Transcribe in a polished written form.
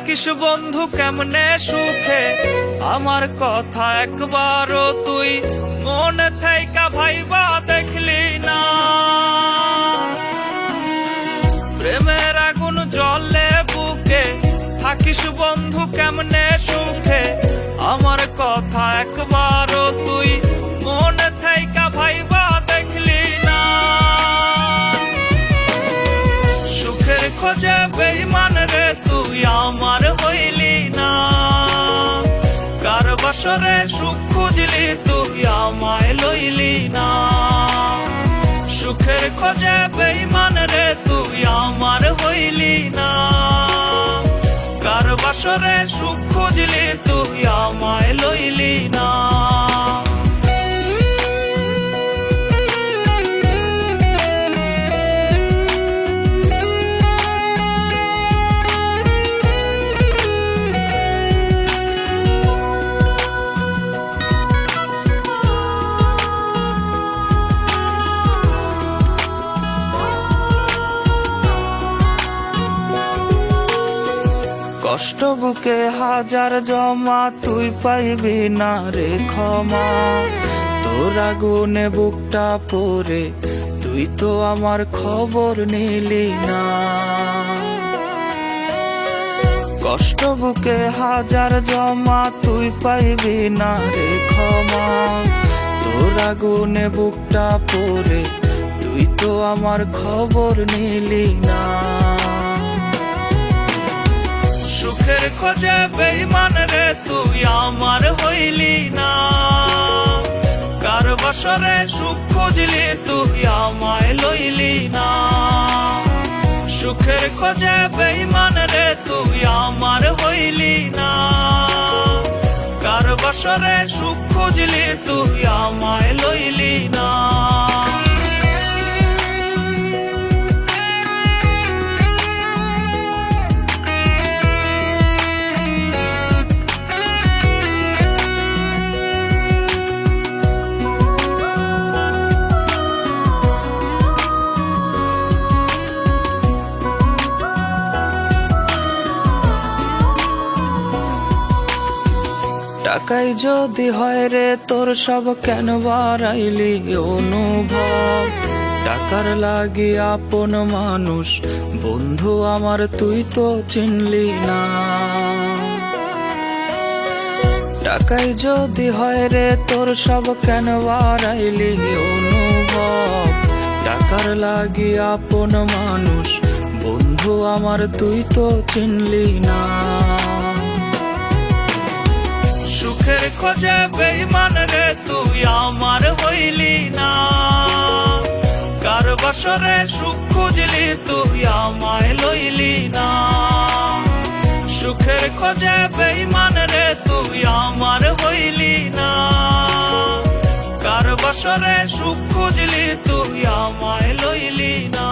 থাকিস বন্ধু কেমনে সুখে, আমার কথা একবারও তুই মনে থাইকা ভাইবা দেখলি না। প্রেমের আগুন জ্বলে বুকে, থাকিস বন্ধু কেমনে সুখে, আমার কথা একবারও তুই মনে থাইকা ভাইবা দেখলি না। সুখের খোঁজে বেঈমান রে তুই আমার হইলি না, কার বাসরে সুখ খুঁজলি তুই আমায় লইলি না। সুখের খোঁজে বেঈমান রে তুই আমার হইলি না, কার বাসরে সুখ খুঁজলি তুই আমায় লইলি না। কষ্ট বুকে হাজার জমা তুই পাইবি না রে ক্ষমা, তোর আগুনে বুকটা পড়ে তুই তো আমার খবর নিলি না। কষ্ট বুকে হাজার জমা তুই পাইবি না রে ক্ষমা, তোর আগুনে বুকটা পড়ে তুই তো আমার খবর নিলি না। সুখের খোঁজে বেঈমান রে তুই আমার হইলি না, কার বাসরে সুখ খুঁজলি তুই আমায় লইলি না। সুখের খোঁজে বেঈমান রে তুই আমার হইলি না, কার বাসরে সুখ খুঁজলি তুই আমায় লইলি না। টাকাই যদি হয় রে তোর সব কেন বাড়াইলি অনুভব, টাকার লাগি আপন মানুষ বন্ধু আমার তুই তো চিনলি না। টাকাই যদি হয় রে তোর সব কেন বাড়াইলি অনুভব, টাকার লাগি আপন মানুষ বন্ধু আমার তুই তো চিনলি না। সুখের খোঁজে বেঈমান রে তুই আমার হইলি না, কার বাসরে সুখ খুঁজলি তুই আমায় লইলি না। সুখের খোঁজে বেঈমান রে তুই আমার হইলি না, কার বাসরে সুখ খুঁজলি তুই আমায় লইলি না।